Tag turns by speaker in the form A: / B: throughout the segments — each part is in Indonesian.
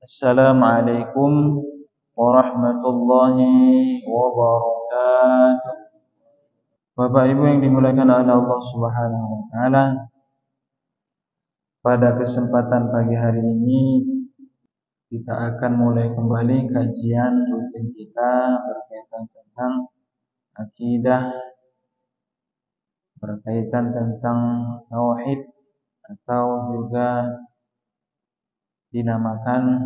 A: Assalamualaikum warahmatullahi wabarakatuh. Bapak Ibu yang dimuliakan oleh Allah Subhanahu wa taala, pada kesempatan pagi hari ini kita akan mulai kembali kajian rutin kita berkaitan tentang akidah, berkaitan tentang tauhid atau juga dinamakan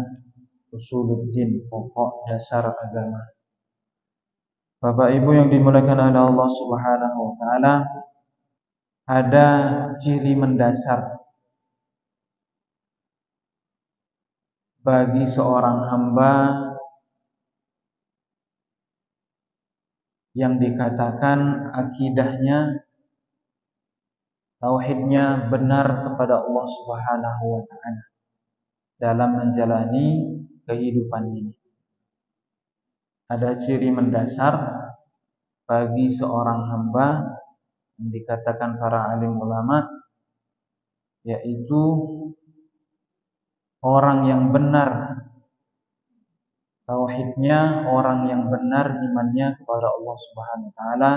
A: usuluddin, pokok dasar agama. Bapak Ibu yang dimuliakan oleh Allah Subhanahu wa taala, ada ciri mendasar bagi seorang hamba yang dikatakan akidahnya, tauhidnya benar kepada Allah Subhanahu wa taala dalam menjalani kehidupan ini. Ada ciri mendasar bagi seorang hamba yang dikatakan para alim ulama, yaitu orang yang benar tauhidnya, orang yang benar imannya kepada Allah Subhanahu wa taala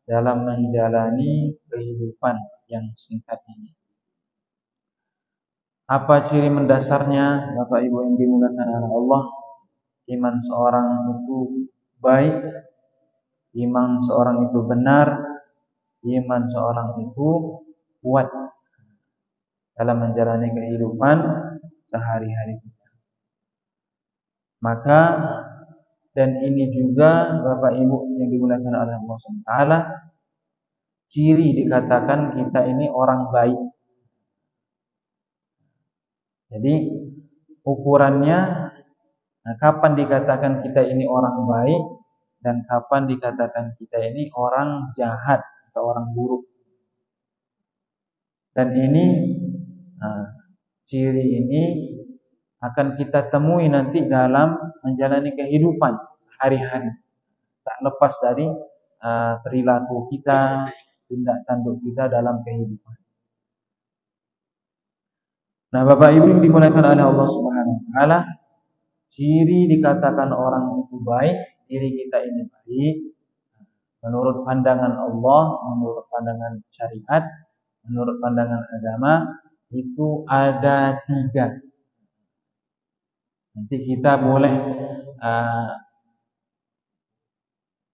A: dalam menjalani kehidupan yang singkat ini. Apa ciri mendasarnya, Bapak Ibu yang dimuliakan oleh Allah? Iman seorang itu baik, iman seorang itu benar, iman seorang itu kuat dalam menjalani kehidupan sehari-hari kita. Maka, dan ini juga Bapak Ibu yang dimuliakan oleh Allah SWT, ciri dikatakan kita ini orang baik. Jadi ukurannya, kapan dikatakan kita ini orang baik dan kapan dikatakan kita ini orang jahat atau orang buruk. Dan ini ciri ini akan kita temui nanti dalam menjalani kehidupan hari-hari, tak lepas dari perilaku kita, tindak tanduk kita dalam kehidupan. Nah, Bapak Ibu yang dimuliakan oleh Allah Subhanahu wa taala, ciri dikatakan orang itu baik, diri kita ini baik menurut pandangan Allah, menurut pandangan syariat, menurut pandangan agama, itu ada 3. Nanti kita boleh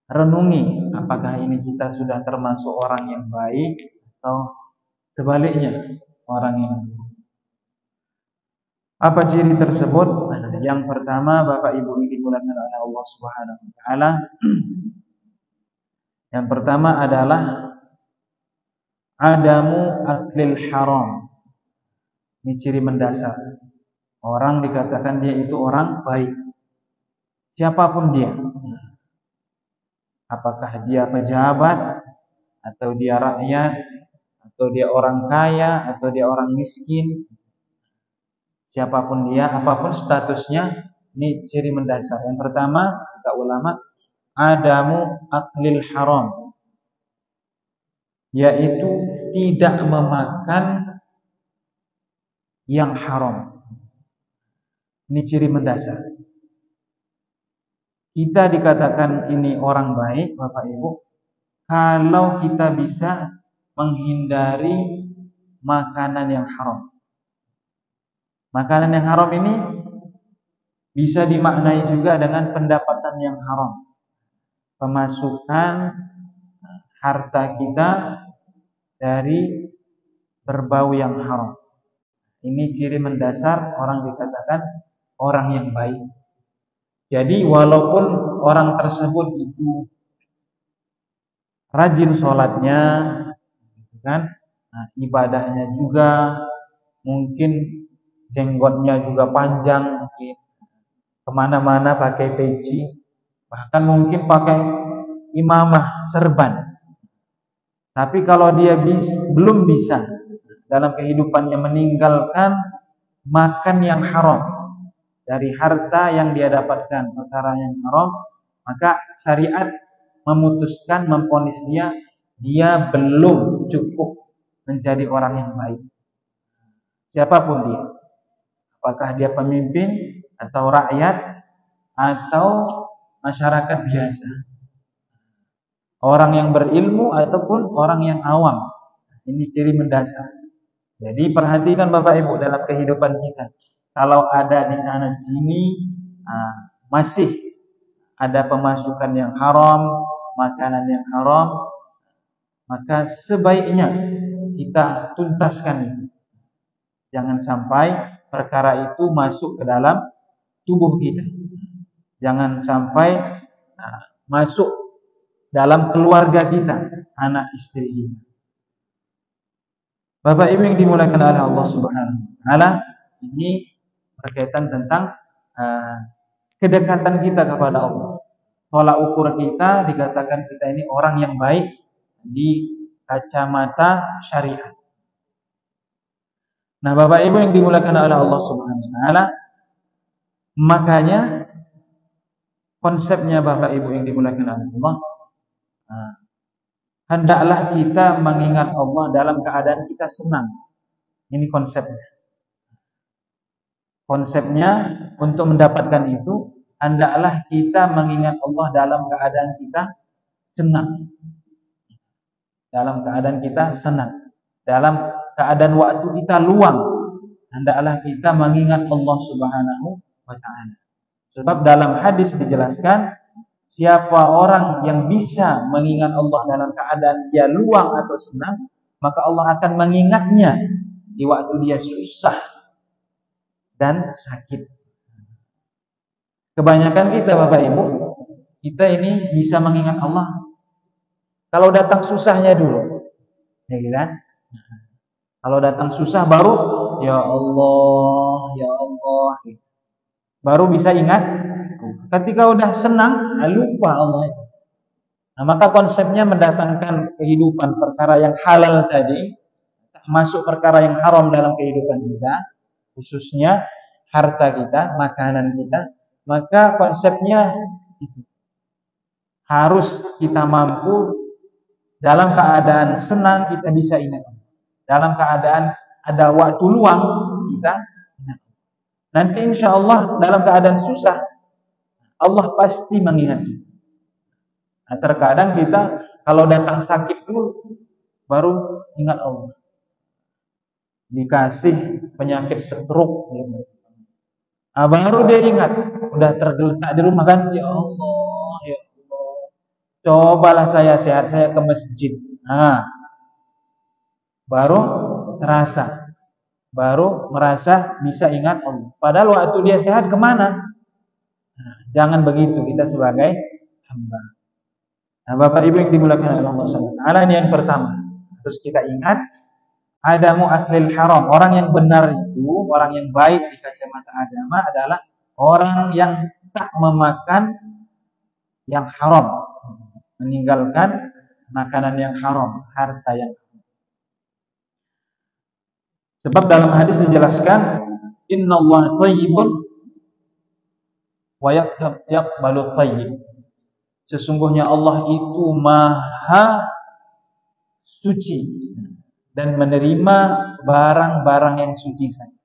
A: renungi apakah ini kita sudah termasuk orang yang baik atau sebaliknya orang yang buruk. Apa ciri tersebut? Yang pertama, Bapak Ibu yang dimuliakan oleh Allah Subhanahu wa taala, yang pertama adalah adamu aklil haram. Ini ciri mendasar. Orang dikatakan dia itu orang baik, siapapun dia. Apakah dia pejabat, atau dia rakyat, atau dia orang kaya, atau dia orang miskin, siapapun dia, apapun statusnya, ini ciri mendasar. Yang pertama, kata ulama, adamu aklil haram, yaitu tidak memakan yang haram. Ini ciri mendasar. Kita dikatakan ini orang baik, Bapak Ibu, kalau kita bisa menghindari makanan yang haram. Makanan yang haram ini bisa dimaknai juga dengan pendapatan yang haram. Pemasukan harta kita dari berbau yang haram. Ini ciri mendasar orang dikatakan orang yang baik. Jadi walaupun orang tersebut itu rajin sholatnya, kan, ibadahnya juga, mungkin jenggotnya juga panjang, mungkin kemana-mana pakai peci, bahkan mungkin pakai imamah serban. Tapi kalau dia belum bisa dalam kehidupannya meninggalkan makan yang haram dari harta yang dia dapatkan perkara yang haram, maka syariat memutuskan, memvonis dia belum cukup menjadi orang yang baik. Siapapun dia, apakah dia pemimpin, atau rakyat atau masyarakat biasa, orang yang berilmu ataupun orang yang awam. Ini ciri mendasar. Jadi perhatikan Bapak Ibu dalam kehidupan kita. Kalau ada di sana sini masih ada pemasukan yang haram, makanan yang haram, maka sebaiknya kita tuntaskan itu. Jangan sampai perkara itu masuk ke dalam tubuh kita. Jangan sampai masuk dalam keluarga kita, anak istri kita. Bapak Ibu yang dimuliakan oleh Allah Subhanahu wa taala, ini berkaitan tentang kedekatan kita kepada Allah. Tolak ukur kita dikatakan kita ini orang yang baik di kacamata syariat. Nah, Bapak Ibu yang dimuliakan oleh Allah Subhanahu wa taala, makanya konsepnya Bapak Ibu yang dimuliakan oleh Allah, hendaklah kita mengingat Allah dalam keadaan kita senang. Ini konsepnya. Konsepnya untuk mendapatkan itu, hendaklah kita mengingat Allah dalam keadaan kita senang. Dalam keadaan kita senang. Dalam keadaan waktu kita luang, hendaklah kita mengingat Allah Subhanahu wa taala. Sebab dalam hadis dijelaskan, siapa orang yang bisa mengingat Allah dalam keadaan dia luang atau senang, maka Allah akan mengingatnya di waktu dia susah dan sakit. Kebanyakan kita Bapak Ibu, kita ini bisa mengingat Allah kalau datang susahnya dulu, ya kan? Kalau datang susah baru ya Allah, ya Allah, baru bisa ingat. Ketika udah senang, lupa Allah itu. Nah, maka konsepnya mendatangkan kehidupan perkara yang halal tadi, masuk perkara yang haram dalam kehidupan kita, khususnya harta kita, makanan kita, maka konsepnya itu harus kita mampu dalam keadaan senang kita bisa ingat. Dalam keadaan ada waktu luang kita ingat. Nanti insya Allah dalam keadaan susah Allah pasti mengingat kita. Nah, terkadang kita kalau datang sakit dulu baru ingat Allah. Dikasih penyakit stroke, baru dia ingat. Udah tergeletak di rumah kan, ya Allah, ya Allah. Cobalah saya sehat, saya ke masjid. Nah, baru terasa, baru merasa bisa ingat Allah. Padahal waktu dia sehat kemana? Nah, jangan begitu kita sebagai hamba. Nah, Bapak Ibu yang dimuliakan oleh Allah Subhanahu wa taala, ini yang pertama. Terus kita ingat adamu aklil haram. Orang yang benar itu, orang yang baik di kacamata agama adalah orang yang tak memakan yang haram, meninggalkan makanan yang haram, harta yang haram. Sebab dalam hadis dijelaskan, innallaha thayyibun wa yaqbalu thayyib. Sesungguhnya Allah itu maha suci dan menerima barang-barang yang suci saja,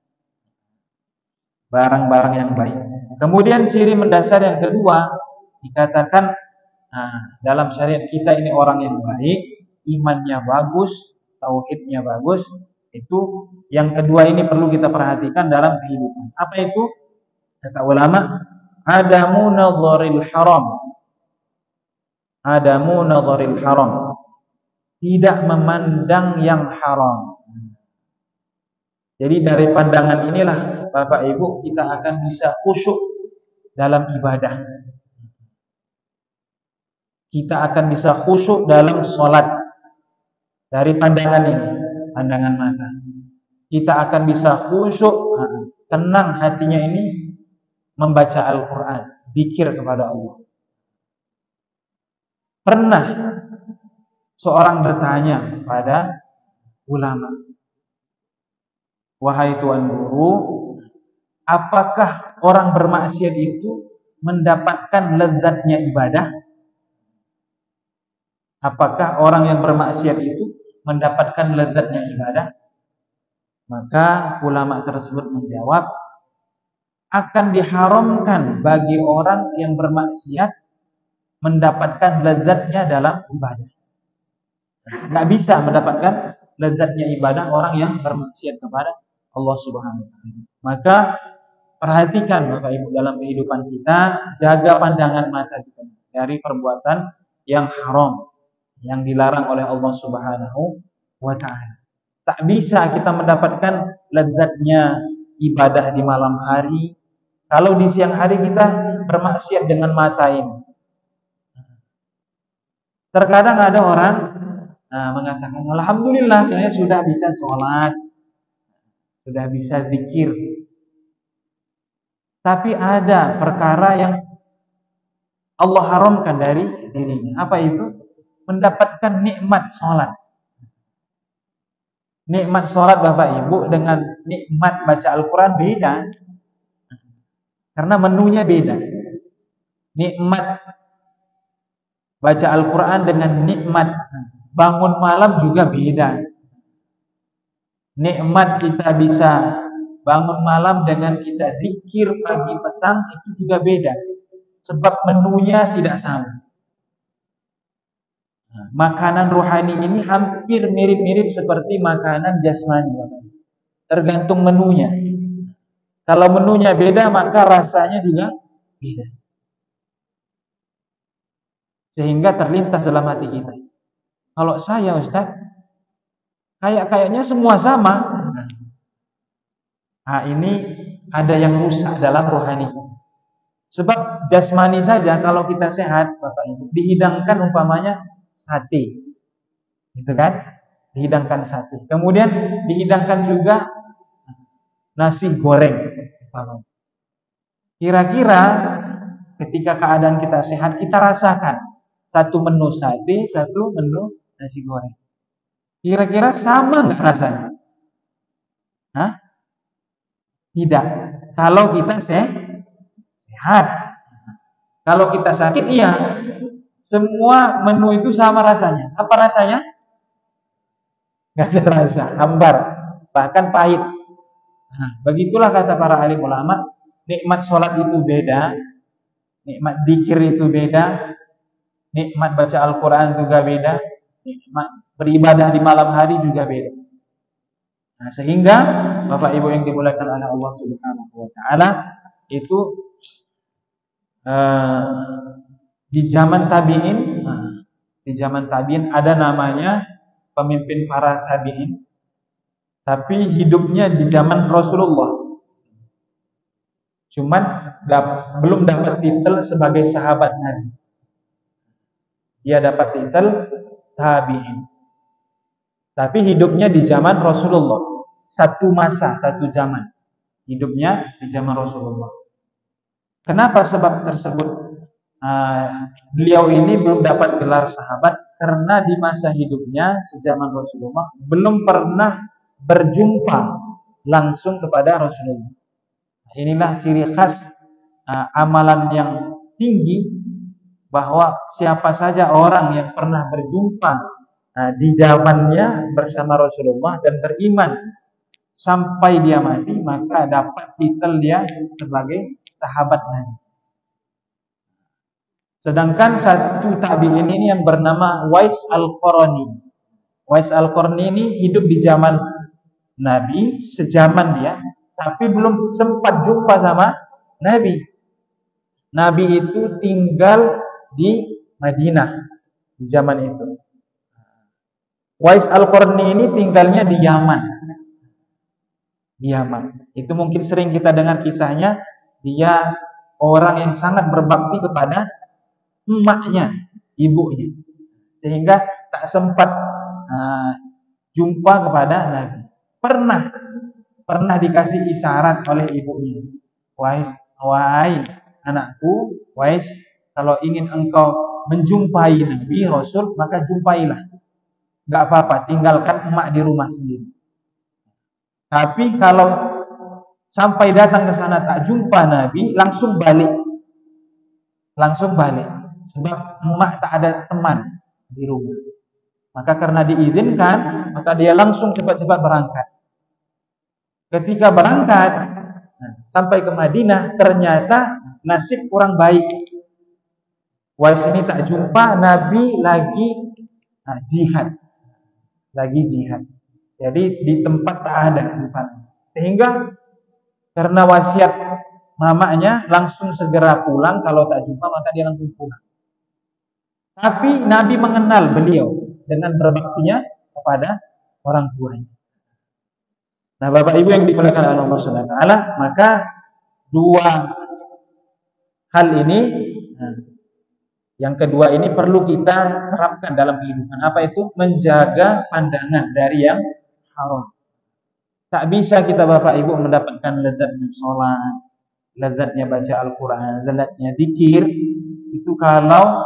A: barang-barang yang baik. Kemudian ciri mendasar yang kedua dikatakan, dalam syariat kita ini orang yang baik, imannya bagus, tauhidnya bagus. Itu yang kedua ini perlu kita perhatikan dalam kehidupan. Apa itu? Kata ulama, adamu nadharil haram. Adamu nadharil haram. Tidak memandang yang haram. Jadi dari pandangan inilah Bapak Ibu kita akan bisa khusyuk dalam ibadah. Kita akan bisa khusyuk dalam sholat. Dari pandangan ini, pandangan mata. Kita akan bisa khusyuk, tenang hatinya ini membaca Al-Quran, zikir kepada Allah. Pernah seorang bertanya pada ulama, wahai Tuan Guru, apakah orang bermaksiat itu mendapatkan lezatnya ibadah? Apakah orang yang bermaksiat itu mendapatkan lezatnya ibadah? Maka ulama tersebut menjawab, akan diharamkan bagi orang yang bermaksiat mendapatkan lezatnya dalam ibadah. Nggak bisa mendapatkan lezatnya ibadah orang yang bermaksiat kepada Allah Subhanahu wa taala. Maka perhatikan Bapak Ibu dalam kehidupan kita, jaga pandangan mata kita dari perbuatan yang haram, yang dilarang oleh Allah Subhanahu wa taala. Tak bisa kita mendapatkan lezatnya ibadah di malam hari kalau di siang hari kita bermaksiat dengan mata ini. Terkadang ada orang mengatakan, alhamdulillah saya sudah bisa sholat, sudah bisa zikir. Tapi ada perkara yang Allah haramkan dari dirinya. Apa itu? Mendapatkan nikmat sholat. Nikmat sholat Bapak Ibu dengan nikmat baca Al-Quran beda. Karena menunya beda. Nikmat baca Al-Quran dengan nikmat bangun malam juga beda. Nikmat kita bisa bangun malam dengan kita zikir pagi petang itu juga beda. Sebab menunya tidak sama. Makanan rohani ini hampir mirip-mirip seperti makanan jasmani. Tergantung menunya. Kalau menunya beda maka rasanya juga beda. Sehingga terlintas dalam hati kita. Kalau saya Ustaz, kayaknya semua sama. Nah, ini ada yang rusak dalam rohani. Sebab jasmani saja kalau kita sehat, Bapak Ibu, dihidangkan umpamanya sate. Gitu kan? Dihidangkan sate. Kemudian dihidangkan juga nasi goreng. Kira-kira ketika keadaan kita sehat, kita rasakan satu menu sate, satu menu nasi goreng. Kira-kira sama nggak rasanya? Hah? Tidak. Kalau kita sehat. Kalau kita sakit, iya. Semua menu itu sama rasanya. Apa rasanya? Nggak ada rasa, hambar, bahkan pahit. Nah, begitulah kata para alim ulama, nikmat sholat itu beda, nikmat dzikir itu beda, nikmat baca Al-Quran juga beda, nikmat beribadah di malam hari juga beda. Nah, sehingga Bapak Ibu yang dimuliakan oleh Allah Subhanahu wa taala itu di zaman tabi'in ada namanya pemimpin para tabi'in, tapi hidupnya di zaman Rasulullah. Cuman belum dapat titel sebagai sahabat Nabi. Dia dapat titel tabi'in. Tapi hidupnya di zaman Rasulullah. Satu masa, satu zaman. Hidupnya di zaman Rasulullah. Kenapa sebab tersebut? Beliau ini belum dapat gelar sahabat karena di masa hidupnya sejaman Rasulullah belum pernah berjumpa langsung kepada Rasulullah. Inilah ciri khas amalan yang tinggi, bahwa siapa saja orang yang pernah berjumpa di zamannya bersama Rasulullah dan beriman sampai dia mati, maka dapat titel dia sebagai sahabat Nabi. Sedangkan satu tabi'in ini yang bernama Wais Al-Qarni. Wais Al-Qarni ini hidup di zaman Nabi, sejaman dia, tapi belum sempat jumpa sama Nabi. Nabi itu tinggal di Madinah di zaman itu. Wais Al-Qarni ini tinggalnya di Yaman. Di Yaman. Itu mungkin sering kita dengar kisahnya. Dia orang yang sangat berbakti kepada emaknya, ibunya, sehingga tak sempat jumpa kepada Nabi. Pernah dikasih isyarat oleh ibunya, wahai anakku, Wais, kalau ingin engkau menjumpai Nabi Rasul, maka jumpailah. Gak apa-apa, tinggalkan emak di rumah sendiri. Tapi kalau sampai datang ke sana tak jumpa Nabi, langsung balik. Sebab emak tak ada teman di rumah. Maka karena diizinkan, maka dia langsung cepat-cepat berangkat. Ketika berangkat, sampai ke Madinah ternyata nasib kurang baik. Wal sini tak jumpa Nabi lagi jihad. Lagi jihad. Jadi di tempat tak ada tempat. Sehingga karena wasiat mamanya langsung segera pulang, kalau tak jumpa maka dia langsung pulang. Tapi Nabi mengenal beliau dengan berbaktinya kepada orang tuanya. Nah, Bapak Ibu yang dimuliakan oleh Allah Subhanahu wa taala, maka dua hal ini, yang kedua ini perlu kita terapkan dalam kehidupan. Apa itu? Menjaga pandangan dari yang haram. Tak bisa kita Bapak Ibu mendapatkan lezatnya sholat, lezatnya baca Al-Quran, lezatnya zikir, itu kalau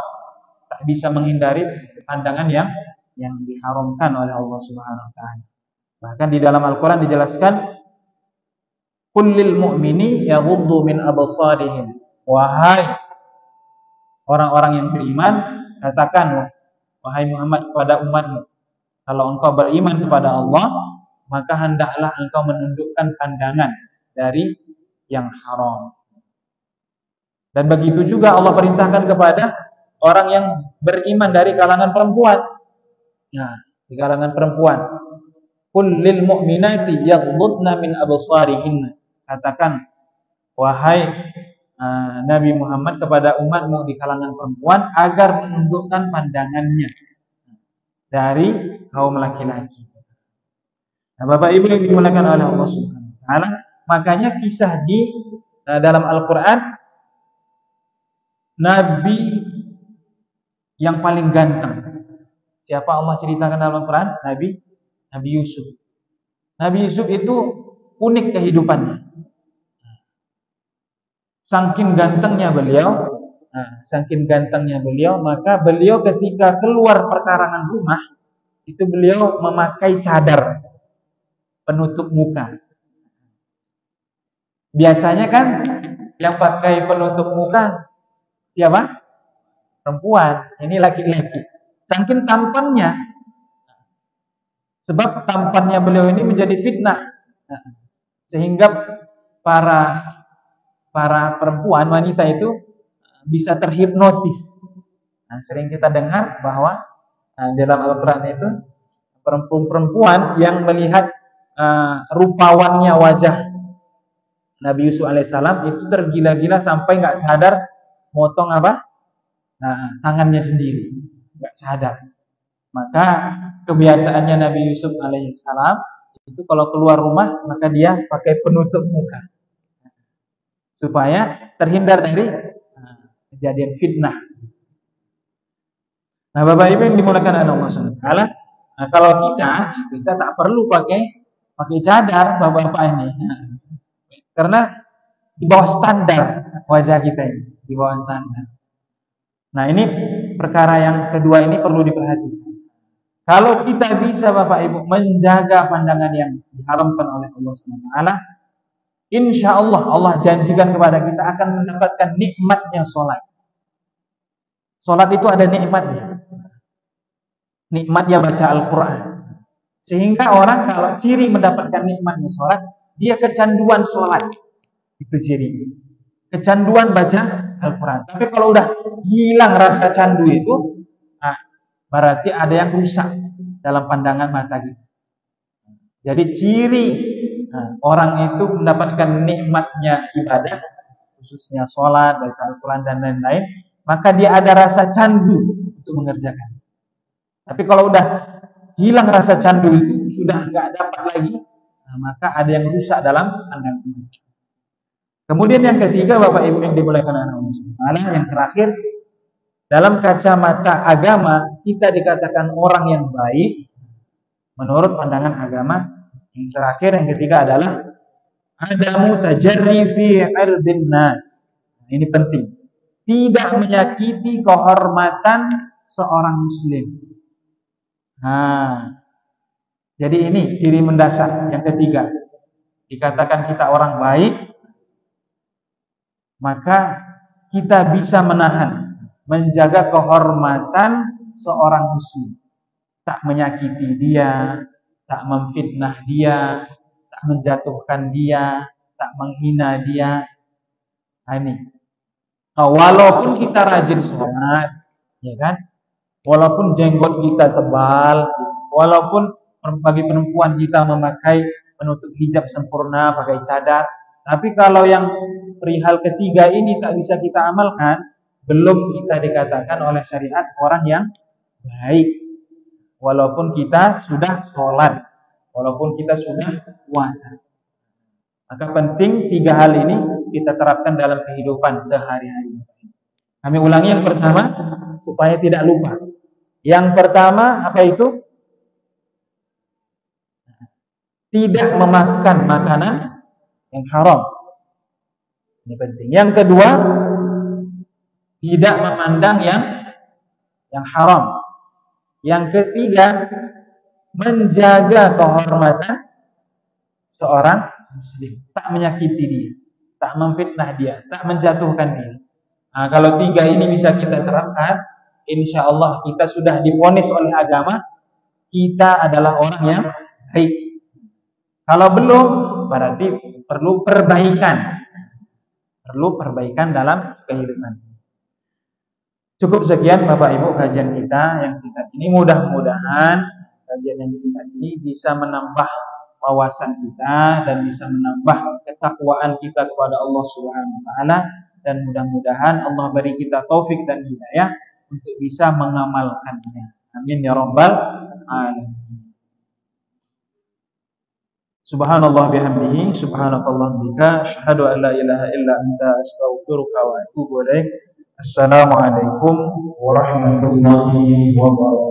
A: tak bisa menghindari pandangan yang diharamkan oleh Allah Subhanahu wa taala. Bahkan di dalam Al-Quran dijelaskan, qul lil mu'mini yaghuddu min absarihim. Wahai orang-orang yang beriman, katakan wahai Muhammad kepada umatmu, kalau engkau beriman kepada Allah, maka hendaklah engkau menundukkan pandangan dari yang haram. Dan begitu juga Allah perintahkan kepada orang yang beriman dari kalangan perempuan. Nah, di kalangan perempuan, qul lil mu'minati yaghuddna min absarihinna. Katakan wahai Nabi Muhammad kepada umatmu di kalangan perempuan agar menundukkan pandangannya dari kaum laki-laki. Nah, Bapak Ibu yang dimuliakan oleh Allah Subhanahu wa taala, makanya kisah di dalam Al-Qur'an Nabi yang paling ganteng. Siapa Allah ceritakan dalam Al-Qur'an? Nabi Yusuf. Nabi Yusuf itu unik kehidupannya. Saking gantengnya beliau, maka beliau ketika keluar perkarangan rumah, itu beliau memakai cadar penutup muka. Biasanya kan yang pakai penutup muka siapa? Perempuan. Ini laki-laki. Saking tampannya, sebab tampannya beliau ini menjadi fitnah, sehingga para perempuan, wanita itu bisa terhipnotis. Nah, sering kita dengar bahwa dalam Al-Quran itu perempuan yang melihat rupawannya wajah Nabi Yusuf alaihissalam itu tergila-gila sampai nggak sadar motong tangannya sendiri, nggak sadar. Maka kebiasaannya Nabi Yusuf alaihissalam itu kalau keluar rumah maka dia pakai penutup muka supaya terhindar dari kejadian fitnah. Nah, Bapak Ibu yang dimuliakan Allah Subhanahu wa taala, kalau kita tak perlu pakai cadar Bapak-bapak ini. Karena di bawah standar wajah kita ini, di bawah standar. Nah, ini perkara yang kedua ini perlu diperhatikan. Kalau kita bisa Bapak Ibu menjaga pandangan yang diharamkan oleh Allah Subhanahu wa taala, insya Allah janjikan kepada kita akan mendapatkan nikmatnya sholat. Sholat itu ada nikmatnya. Nikmatnya baca Al-Quran. Sehingga orang kalau ciri mendapatkan nikmatnya sholat, dia kecanduan sholat. Itu ciri. Kecanduan baca Al-Quran. Tapi kalau udah hilang rasa candu itu, berarti ada yang rusak dalam pandangan mata kita. Jadi ciri orang itu mendapatkan nikmatnya ibadah, khususnya sholat, baca Al-Quran dan lain-lain, maka dia ada rasa candu untuk mengerjakan. Tapi kalau udah hilang rasa candu itu, sudah nggak dapat lagi, maka ada yang rusak dalam pandangan ini. Kemudian yang ketiga, Bapak Ibu yang dimuliakan Allah, yang terakhir, dalam kacamata agama kita dikatakan orang yang baik menurut pandangan agama. Yang terakhir, yang ketiga adalah adamu tajarri fi irdin nas. Ini penting. Tidak menyakiti kehormatan seorang muslim. Jadi ini ciri mendasar yang ketiga. Dikatakan kita orang baik, maka kita bisa menahan, menjaga kehormatan seorang muslim. Tak menyakiti dia, tak memfitnah dia, tak menjatuhkan dia, tak menghina dia. Ini. Nah, walaupun kita rajin sholat, ya kan? Walaupun jenggot kita tebal, walaupun bagi perempuan kita memakai penutup hijab sempurna, pakai cadar, tapi kalau yang perihal ketiga ini tak bisa kita amalkan, belum kita dikatakan oleh syariat orang yang baik. Walaupun kita sudah sholat, walaupun kita sudah puasa. Maka penting tiga hal ini kita terapkan dalam kehidupan sehari-hari. Kami ulangi yang pertama supaya tidak lupa. Yang pertama apa itu? Tidak memakan makanan yang haram. Ini penting. Yang kedua, tidak memandang yang haram. Yang ketiga, menjaga kehormatan seorang muslim, tak menyakiti dia, tak memfitnah dia, tak menjatuhkan dia. Nah, kalau tiga ini bisa kita terapkan, insya Allah kita sudah divonis oleh agama kita adalah orang yang baik. Kalau belum, berarti perlu perbaikan dalam kehidupan. Cukup sekian Bapak Ibu kajian kita yang singkat ini. Mudah-mudahan kajian yang singkat ini bisa menambah wawasan kita dan bisa menambah ketakwaan kita kepada Allah Subhanahu wa taala, dan mudah-mudahan Allah beri kita taufik dan hidayah untuk bisa mengamalkannya. Amin ya rabbal alamin. Subhanallah bihamdihi, subhanakallah bika, asyhadu an la ilaha illa anta, astaghfiruka wa atubu ilaik. Assalamualaikum warahmatullahi wabarakatuh.